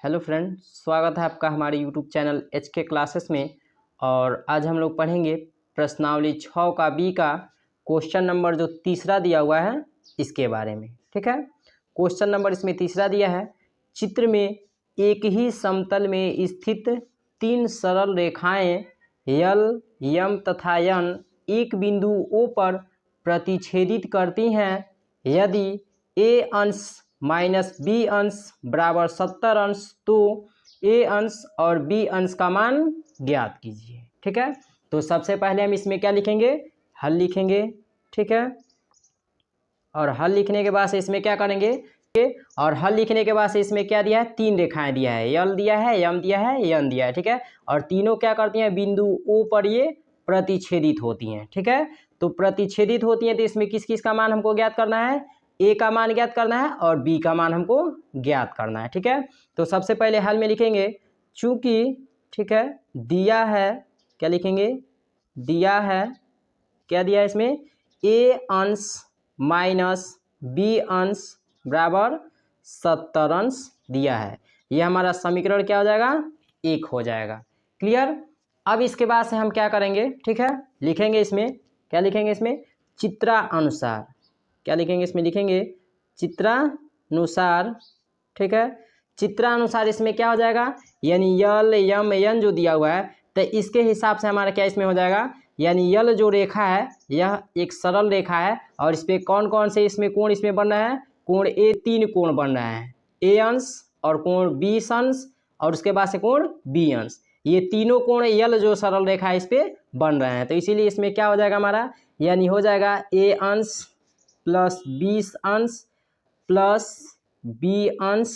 Hello friend, स्वागत है आपका हमारे यूट्यूब चैनल HK क्लासेस में। और आज हम लोग पढ़ेंगे प्रश्नावली 6 का बी का क्वेश्चन नंबर जो तीसरा दिया हुआ है इसके बारे में। ठीक है, क्वेश्चन नंबर इसमें तीसरा दिया है। चित्र में एक ही समतल में स्थित 3 सरल रेखाएं यल, यम तथा यन एक बिंदु O पर प्रतिच्छेदित करती हैं। यदि ए अंश माइनस बी अंश बराबर 70 अंश तो ए अंश और बी अंश का मान ज्ञात कीजिए। ठीक है, तो सबसे पहले हम इसमें क्या लिखेंगे, हल लिखेंगे। ठीक है, और हल लिखने के बाद से इसमें क्या करेंगे, और हल लिखने के बाद से इसमें क्या दिया है, 3 रेखाएं दिया है, यल दिया है, यम दिया है, यन दिया है। ठीक है, और तीनों क्या करती हैं, बिंदु ओ पर ये प्रतिच्छेदित होती हैं। ठीक है, तो प्रतिच्छेदित होती हैं तो इसमें किस किस का मान हमको ज्ञात करना है, ए का मान ज्ञात करना है और बी का मान हमको ज्ञात करना है। ठीक है, तो सबसे पहले हल में लिखेंगे चूंकि, ठीक है, दिया है, क्या लिखेंगे, दिया है, क्या दिया है इसमें, ए अंश माइनस बी अंश बराबर 70 अंश दिया है। ये हमारा समीकरण क्या हो जाएगा, 1 हो जाएगा। क्लियर। अब इसके बाद से हम क्या करेंगे, ठीक है, लिखेंगे इसमें, क्या लिखेंगे इसमें, चित्रानुसार, क्या लिखेंगे इसमें, लिखेंगे चित्रानुसार। ठीक है, चित्रानुसार इसमें क्या हो जाएगा, यानी यल यम यन जो दिया हुआ है तो इसके हिसाब से हमारा क्या इसमें हो जाएगा, यानी यल जो रेखा है यह एक सरल रेखा है और इस पर कौन कौन से इसमें कोण इसमें बन रहा है, कोण ए 3 कोण बन रहा है, ए अंश और कोण बी अंश और उसके बाद से कोण बी अंश। ये तीनों कोण यल जो सरल रेखा है इस पर बन रहे हैं, तो इसीलिए इसमें क्या हो जाएगा हमारा, यानी हो जाएगा ए अंश प्लस 20 अंश प्लस बी अंश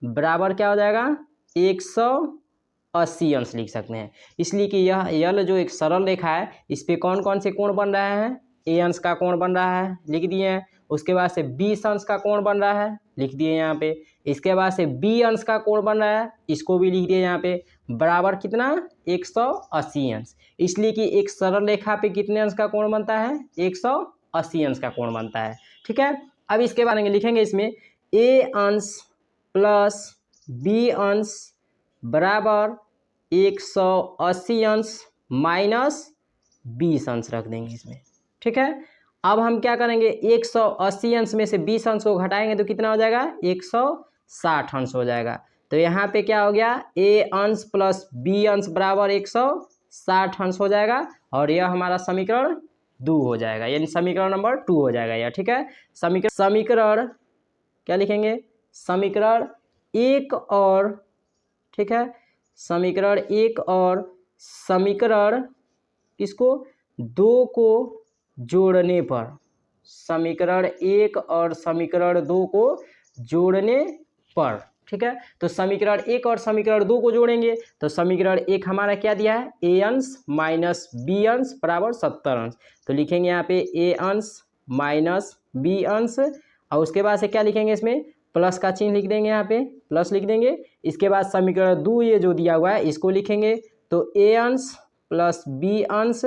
बराबर क्या हो जाएगा, 180 अंश लिख सकते हैं। इसलिए कि यह यल जो एक सरल रेखा है इस पे कौन कौन से कोण बन रहे हैं, ए अंश का कोण बन रहा है, लिख दिए हैं। उसके बाद से 20 अंश का कोण बन रहा है, लिख दिए यहाँ पे। इसके बाद से बी अंश का कोण बन रहा है, इसको भी लिख दिए यहाँ पे, बराबर कितना, 180 अंश। इसलिए कि एक सरल रेखा पे कितने अंश का कोण बनता है, 180 अंश का कोण बनता है। ठीक है, अब इसके बारे में लिखेंगे इसमें ए अंश प्लस बी अंश बराबर 180 अंश माइनस 20 अंश रख देंगे इसमें। ठीक है, अब हम क्या करेंगे, 180 अंश में से 20 अंश को घटाएंगे तो कितना हो जाएगा, 160 अंश हो जाएगा। तो यहाँ पे क्या हो गया, ए अंश प्लस बी अंश बराबर 160 अंश हो जाएगा और यह हमारा समीकरण 2 हो जाएगा, यानी समीकरण नंबर 2 हो जाएगा यह। ठीक है, समीकरण क्या लिखेंगे, समीकरण 1 और, ठीक है, समीकरण 1 और समीकरण इसको 2 को जोड़ने पर, समीकरण 1 और समीकरण 2 को जोड़ने पर, ठीक है, तो समीकरण 1 और समीकरण 2 को जोड़ेंगे तो समीकरण 1 हमारा क्या दिया है, ए अंश माइनस बी अंश बराबर 70 अंश। तो लिखेंगे यहाँ पे ए अंश माइनस बी अंश और उसके बाद से क्या लिखेंगे, इसमें प्लस का चिन्ह लिख देंगे, यहाँ पे प्लस लिख देंगे। इसके बाद समीकरण 2 ये जो दिया हुआ है इसको लिखेंगे, तो ए अंश प्लस बी अंश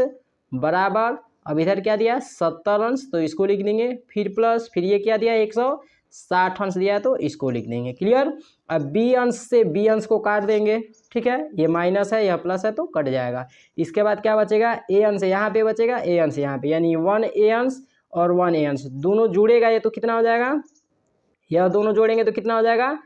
बराबर, अब इधर क्या दिया 70 अंश तो इसको लिख देंगे, फिर प्लस, फिर ये क्या दिया 160 अंश दिया है तो इसको लिख देंगे। क्लियर। अब बी अंश से बी अंश को काट देंगे, ठीक है, ये माइनस है यह प्लस है तो कट जाएगा। इसके बाद क्या बचेगा, ए अंश यहाँ पे बचेगा, ए अंश यहाँ पे, यानी 1 ए अंश और 1 ए अंश दोनों जुड़ेगा ये तो कितना हो जाएगा, यह दोनों जोड़ेंगे तो कितना हो जाएगा,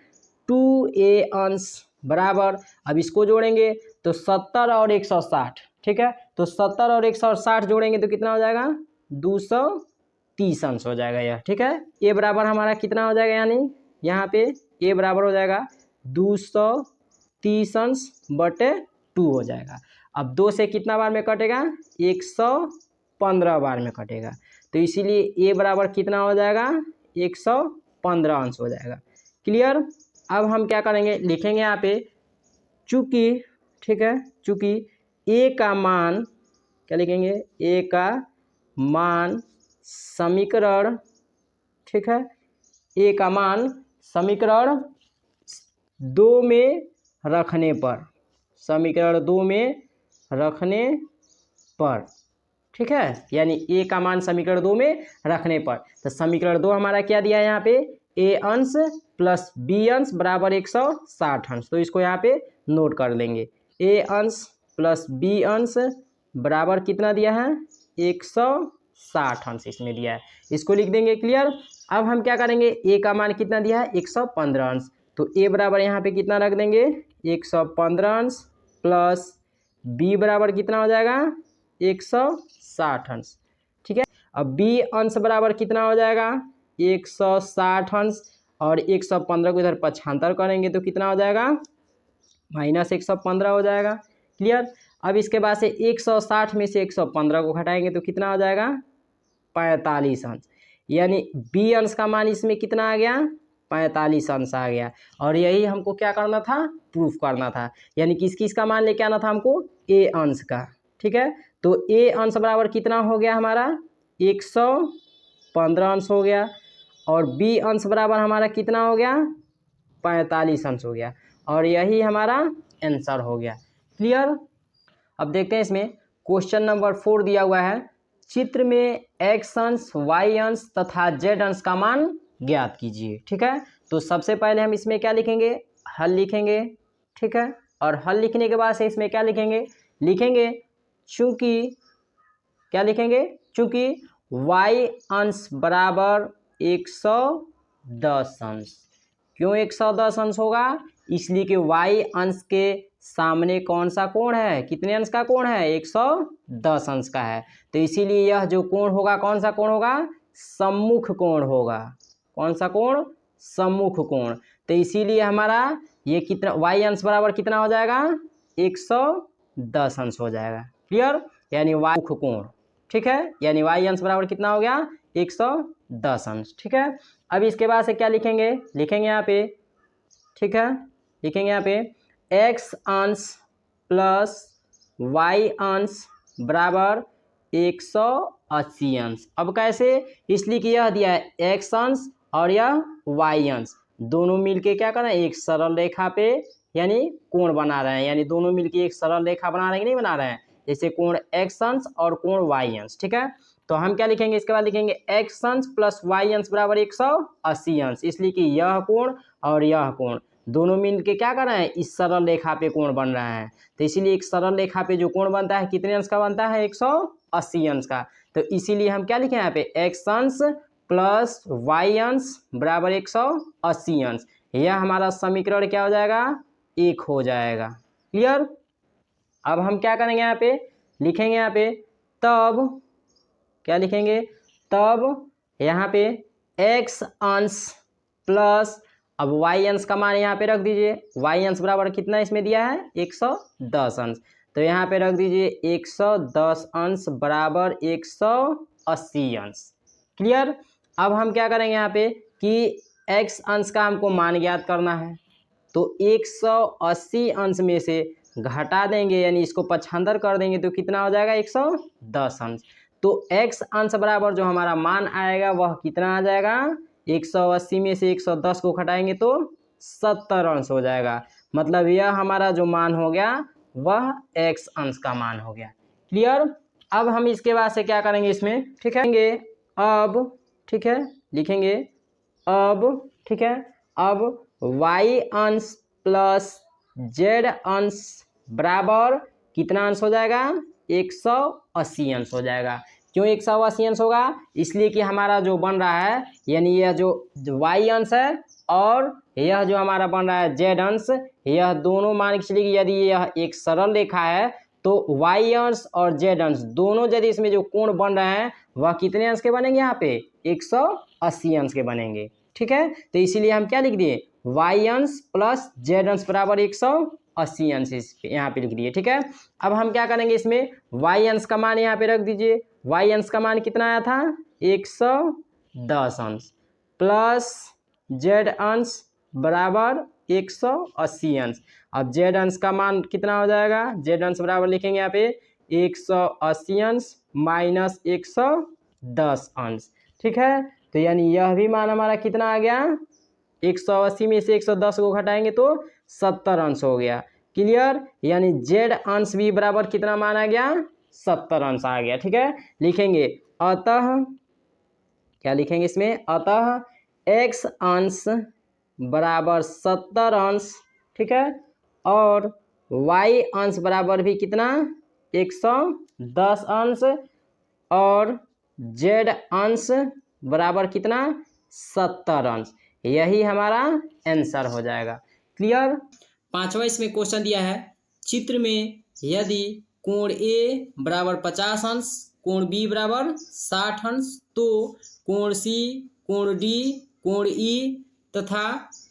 2 ए अंश बराबर, अब इसको जोड़ेंगे तो 70 और 160, ठीक है, तो 70 और 160 जोड़ेंगे तो कितना हो जाएगा, 230 अंश हो जाएगा यह। ठीक है, ए बराबर हमारा कितना हो जाएगा, यानी यहाँ पे ए बराबर हो जाएगा 230 अंश बटे 2 हो जाएगा। अब 2 से कितना बार में कटेगा, 115 बार में कटेगा, तो इसीलिए ए बराबर कितना हो जाएगा, 115 अंश हो जाएगा। क्लियर। अब हम क्या करेंगे, लिखेंगे यहाँ पे चूंकि, ठीक है, चूंकि ए का मान, क्या लिखेंगे, ए का मान समीकरण, ठीक है, ए का मान समीकरण 2 में रखने पर, समीकरण 2 में रखने पर, ठीक है, यानी ए का मान समीकरण 2 में रखने पर, तो समीकरण 2 हमारा क्या दिया है यहाँ पे, ए अंश प्लस बी अंश बराबर 160 अंश। तो इसको यहाँ पे नोट कर लेंगे, ए अंश प्लस बी अंश बराबर कितना दिया है 160 अंश इसमें दिया है, इसको लिख देंगे। क्लियर। अब हम क्या करेंगे, ए का मान कितना दिया है 115 अंश, तो ए बराबर यहाँ पे कितना रख देंगे 115 अंश प्लस बी बराबर कितना हो जाएगा 160 अंश। ठीक है। अब बी अंश बराबर कितना हो जाएगा 160 अंश, और 115 को इधर पक्षांतर करेंगे तो कितना हो जाएगा -115 हो जाएगा। क्लियर। अब इसके बाद से 160 में से 115 को घटाएंगे तो कितना हो जाएगा 45 अंश, यानी बी अंश का मान इसमें कितना आ गया 45 अंश आ गया। और यही हमको क्या करना था, प्रूफ करना था, यानी किस किस का मान लेके आना था हमको, ए अंश का। ठीक है। तो ए अंश बराबर कितना हो गया हमारा 115 अंश हो गया, और बी अंश बराबर हमारा कितना हो गया 45 अंश हो गया, और यही हमारा आंसर हो गया। क्लियर। अब देखते हैं इसमें क्वेश्चन नंबर 4 दिया हुआ है, चित्र में एक्स अंश वाई अंश तथा जेड अंश का मान ज्ञात कीजिए। ठीक है। तो सबसे पहले हम इसमें क्या लिखेंगे, हल लिखेंगे। ठीक है। और हल लिखने के बाद से इसमें क्या लिखेंगे चूंकि क्या लिखेंगे, चूंकि y अंश बराबर 110 अंश। क्यों 110 अंश होगा, इसलिए कि y अंश के सामने कौन सा कोण है, कितने अंश का कोण है 110 अंश का है, तो इसीलिए यह जो कोण होगा कौन सा कोण होगा, सम्मुख कोण होगा। कौन सा कोण, सम्मुख कोण। तो इसीलिए हमारा ये कितना y अंश बराबर कितना हो जाएगा 110 अंश हो जाएगा। क्लियर। यानी y मुख कोण। ठीक है। यानी y अंश बराबर कितना हो गया 110 अंश। ठीक है। अब इसके बाद से क्या लिखेंगे यहाँ पे, ठीक है, लिखेंगे यहाँ पे x अंश प्लस y अंश बराबर 180 अंश। अब कैसे, इसलिए कि यह दिया है x अंश और यह y अंश, दोनों मिलके क्या कर रहे हैं एक सरल रेखा पे यानी कोण बना रहे हैं, यानी दोनों मिलके एक सरल रेखा बना रहे हैं कि नहीं बना रहे हैं, जैसे कोण x अंश और कोण y अंश। ठीक है। तो हम क्या लिखेंगे, इसके बाद लिखेंगे x अंश प्लस y अंश बराबर 180 अंश, इसलिए कि यह कोण और यह कोण दोनों मिलके क्या कर रहे हैं इस सरल रेखा पे कोण बन रहा है। तो इसीलिए एक सरल रेखा पे जो कोण बनता है कितने अंश का बनता है 180 अंश का। तो इसीलिए हम क्या लिखे यहाँ पे x अंश प्लस y अंश बराबर 180 अंश, यह हमारा समीकरण क्या हो जाएगा 1 हो जाएगा। क्लियर। अब हम क्या करेंगे यहाँ पे, लिखेंगे यहाँ पे तब क्या लिखेंगे, तब यहाँ पे x अंश प्लस, अब y अंश का मान यहाँ पे रख दीजिए, y अंश बराबर कितना इसमें दिया है 110 अंश, तो यहाँ पे रख दीजिए 110 अंश बराबर 180 अंश। क्लियर। अब हम क्या करेंगे यहाँ पे कि x अंश का हमको मान ज्ञात करना है, तो 180 अंश में से घटा देंगे यानी इसको पक्षांतर कर देंगे तो कितना हो जाएगा 110 अंश। तो x अंश बराबर जो हमारा मान आएगा वह कितना आ जाएगा 180 में से 110 को घटाएंगे तो 70 अंश हो जाएगा, मतलब यह हमारा जो मान हो गया वह x अंश का मान हो गया। क्लियर। अब हम इसके बाद से क्या करेंगे इसमें, ठीक है, अब ठीक है लिखेंगे अब, ठीक है, अब y अंश प्लस z अंश बराबर कितना अंश हो जाएगा 180 अंश हो जाएगा। क्यों 180 अंश होगा, इसलिए कि हमारा जो बन रहा है यानी यह जो y अंश है और यह जो हमारा बन रहा है z अंश, यह दोनों मान के चलिए कि यदि यह एक सरल रेखा है तो y अंश और z अंश दोनों यदि इसमें जो कोण बन रहे हैं वह कितने अंश के बनेंगे यहाँ पे 180 अंश के बनेंगे। ठीक है। तो इसीलिए हम क्या लिख दिए y अंश प्लस z अंश बराबर 180 अंश यहाँ पे लिख दिए। ठीक है। अब हम क्या करेंगे इसमें y अंश का मान यहाँ पे रख दीजिए, y अंश का मान कितना आया था 110 अंश प्लस z अंश बराबर 180 अंश। अब z अंश का मान कितना हो जाएगा, z अंश बराबर लिखेंगे यहाँ पे 180 अंश माइनस 110 अंश। ठीक है। तो यानी यह भी मान हमारा कितना आ गया 180 में से 110 को घटाएंगे तो 70 अंश हो गया। क्लियर। यानी z अंश भी बराबर कितना मान आ गया 70 अंश आ गया। ठीक है। लिखेंगे अतः, क्या लिखेंगे इसमें, अतः x अंश बराबर 70 अंश, ठीक है, और y अंश बराबर भी कितना 110 अंश, और z अंश बराबर कितना 70 अंश। यही हमारा आंसर हो जाएगा। क्लियर। पांचवा इसमें क्वेश्चन दिया है, चित्र में यदि कोण ए बराबर 50 अंश, कोण बी बराबर 60 अंश, तो कोण सी, कोण डी, कोण ई तथा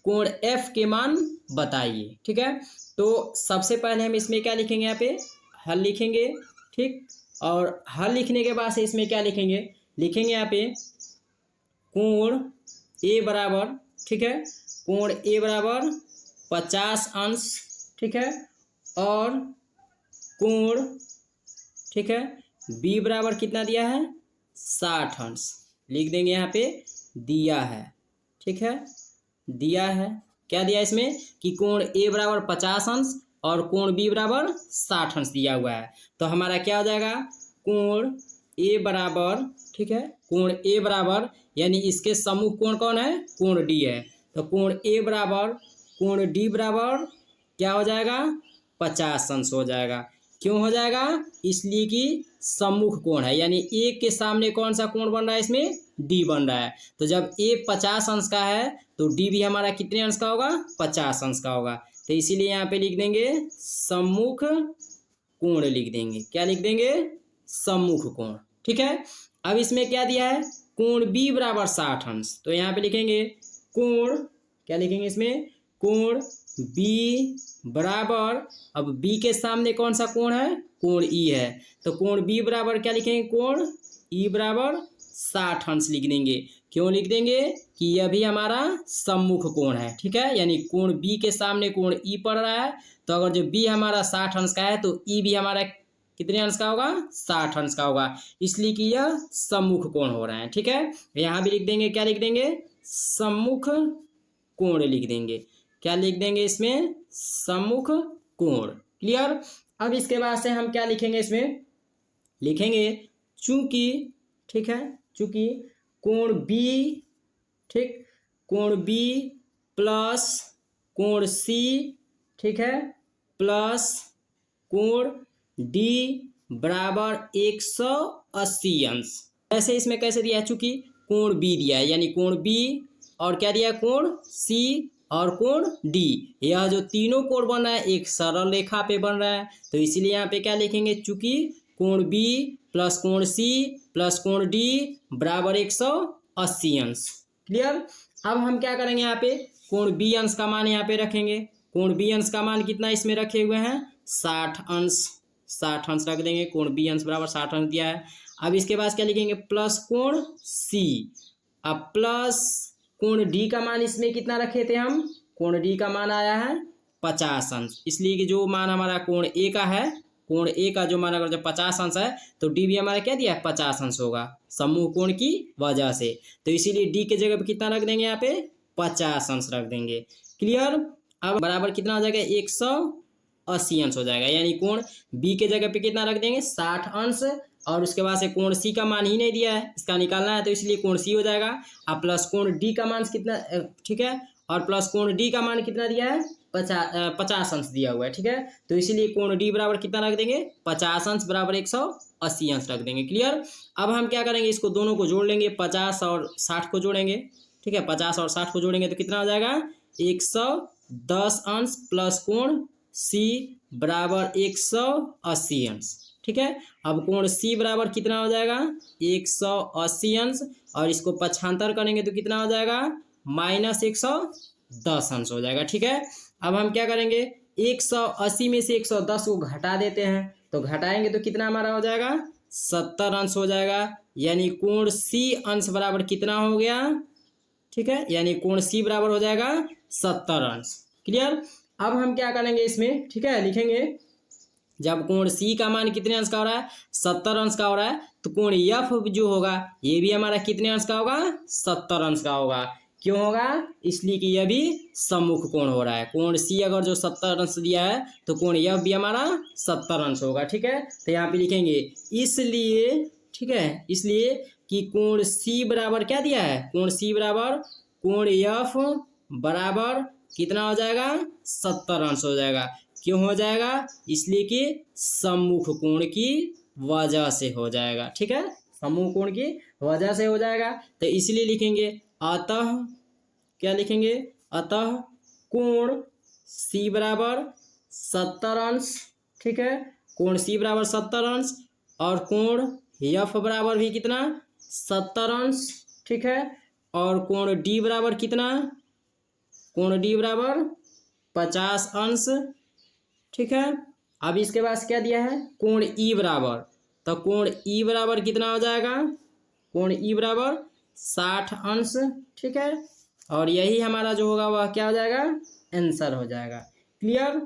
कोण एफ के मान बताइए। ठीक है, तो सबसे पहले हम इसमें क्या लिखेंगे, यहाँ पे हल लिखेंगे। ठीक, और हल लिखने के बाद से इसमें क्या लिखेंगे, लिखेंगे यहाँ पे कोण ए बराबर, ठीक है, कोण ए बराबर 50 अंश, ठीक है, और कोण, ठीक है, बी बराबर कितना दिया है 60 अंश, लिख देंगे यहाँ पे दिया है। ठीक है, दिया है, क्या दिया इसमें कि कोण ए बराबर 50 अंश और कोण बी बराबर 60 अंश दिया हुआ है। तो हमारा क्या हो जाएगा, कोण ए बराबर, ठीक है, कोण ए बराबर यानी इसके सम्मुख कोण कौन है, कोण डी है, तो कोण ए बराबर कोण डी बराबर क्या हो जाएगा 50 अंश हो जाएगा। क्यों हो जाएगा, इसलिए कि सम्मुख कोण है, यानी ए के सामने कौन सा कोण बन रहा है, इसमें डी बन रहा है। तो जब ए 50 अंश का है तो डी भी हमारा कितने अंश का होगा, 50 अंश का होगा। तो इसीलिए यहाँ पे लिख देंगे सम्मुख कोण, लिख देंगे क्या लिख देंगे, सम्मुख कोण। ठीक है, अब इसमें क्या दिया है, कोण बी बराबर 60 अंश, तो यहाँ पे लिखेंगे कोण, क्या लिखेंगे इसमें, कोण बी बराबर, अब बी के सामने कौन सा कोण है, कोण ई है, तो कोण बी बराबर क्या लिखेंगे, कोण ई बराबर 60 अंश लिख देंगे। क्यों लिख देंगे कि यह भी हमारा सम्मुख कोण है। ठीक है, यानी कोण बी के सामने कोण ई पड़ रहा है, तो अगर जो बी हमारा 60 अंश का है तो ई भी हमारा कितने अंश का होगा, 60 अंश का होगा, इसलिए कि यह सम्मुख कोण हो रहा है। ठीक है, यहाँ भी लिख देंगे, क्या लिख देंगे, सम्मुख कोण लिख देंगे, क्या लिख देंगे इसमें, सम्मुख कोण। क्लियर। अब इसके बाद से हम क्या लिखेंगे, इसमें लिखेंगे चूंकि, ठीक है, चूंकि कोण बी, ठीक, कोण बी प्लस कोण सी, ठीक है, प्लस कोण डी बराबर 180 अंश। ऐसे इसमें कैसे दिया है, चूंकि कोण बी दिया है, यानी कोण बी और क्या दिया है, कोण सी और कोण डी, यह जो तीनों कोण बन रहा है एक सरल रेखा पे बन रहा है, तो इसीलिए यहाँ पे क्या लिखेंगे, चूंकि कोण बी प्लस कोण सी प्लस कोण डी बराबर 180 अंश। क्लियर। अब हम क्या करेंगे, यहाँ पे कोण बी अंश का मान यहाँ पे रखेंगे, कोण बी अंश का मान कितना इसमें रखे हुए हैं 60 अंश, 60 अंश रख देंगे, कोण बी अंश बराबर 60 अंश दिया है। अब इसके बाद क्या लिखेंगे, प्लस कोण सी, अब प्लस कोण डी का मान इसमें कितना रखे थे हम, कोण डी का मान आया है 50 अंश, इसलिए कि जो मान हमारा कोण ए का है, कोण ए का जो मान अगर जब 50 अंश है तो डी भी हमारा क्या दिया है 50 अंश होगा, समूह कोण की वजह से, तो इसीलिए डी के जगह पे कितना रख देंगे, यहाँ पे 50 अंश रख देंगे। क्लियर। अब बराबर कितना हो जाएगा 180 अंश हो जाएगा, यानी कोण बी के जगह पे कितना रख देंगे 60 अंश, और उसके बाद से कोण सी का मान ही नहीं दिया है, इसका निकालना है, तो इसलिए कोण सी हो जाएगा। अब प्लस कोण डी का मान कितना, ठीक है, और प्लस कोण डी का मान कितना दिया है 50 अंश दिया हुआ है। ठीक है, तो इसीलिए कोण डी बराबर कितना रख देंगे 50 अंश बराबर 180 अंश रख देंगे। क्लियर। अब हम क्या करेंगे, इसको दोनों को जोड़ लेंगे, 50 और 60 को जोड़ेंगे। ठीक है, 50 और 60 को जोड़ेंगे तो कितना हो जाएगा 110 अंश प्लस कोण सी बराबर 180 अंश। ठीक है, अब कोण सी बराबर कितना हो जाएगा 180 अंश, और इसको पक्षांतर करेंगे तो कितना हो जाएगा -110 अंश हो जाएगा। ठीक है, अब हम क्या करेंगे 180 में से 110 को घटा देते हैं, तो घटाएंगे तो कितना हमारा हो जाएगा 70 अंश हो जाएगा, यानी कोण सी अंश बराबर कितना हो गया, ठीक है, यानी कोण सी बराबर हो जाएगा 70 अंश। क्लियर। अब हम क्या करेंगे इसमें, ठीक है, लिखेंगे जब कोण सी का मान कितने अंश का हो रहा है 70 अंश का हो रहा है, तो कोण एफ जो होगा ये भी हमारा कितने अंश का होगा 70 अंश का होगा। क्यों होगा, इसलिए कि यह भी सम्मुख कोण हो रहा है, कोण सी अगर जो 70 अंश दिया है तो कोण एफ भी हमारा 70 अंश होगा। ठीक है, तो यहाँ पे लिखेंगे इसलिए, ठीक है, इसलिए कि कोण सी बराबर क्या दिया है, कोण सी बराबर कोण एफ बराबर कितना हो जाएगा 70 अंश हो जाएगा। क्यों हो जाएगा? इसलिए कि सम्मुख कोण की वजह से हो जाएगा। ठीक है, सम्मुख कोण की वजह से हो जाएगा। तो इसलिए लिखेंगे अतः, क्या लिखेंगे? अतः कोण सी बराबर 70 अंश। ठीक है, कोण सी बराबर 70 अंश और कोण एफ बराबर भी कितना 70 अंश। ठीक है, और कोण डी बराबर कितना? कोण डी बराबर 50 अंश। ठीक है, अब इसके बाद क्या दिया है? कोण ई बराबर, तो कोण ई बराबर कितना हो जाएगा? कोण ई बराबर 60 अंश। ठीक है, और यही हमारा जो होगा वह क्या हो जाएगा? आंसर हो जाएगा। क्लियर?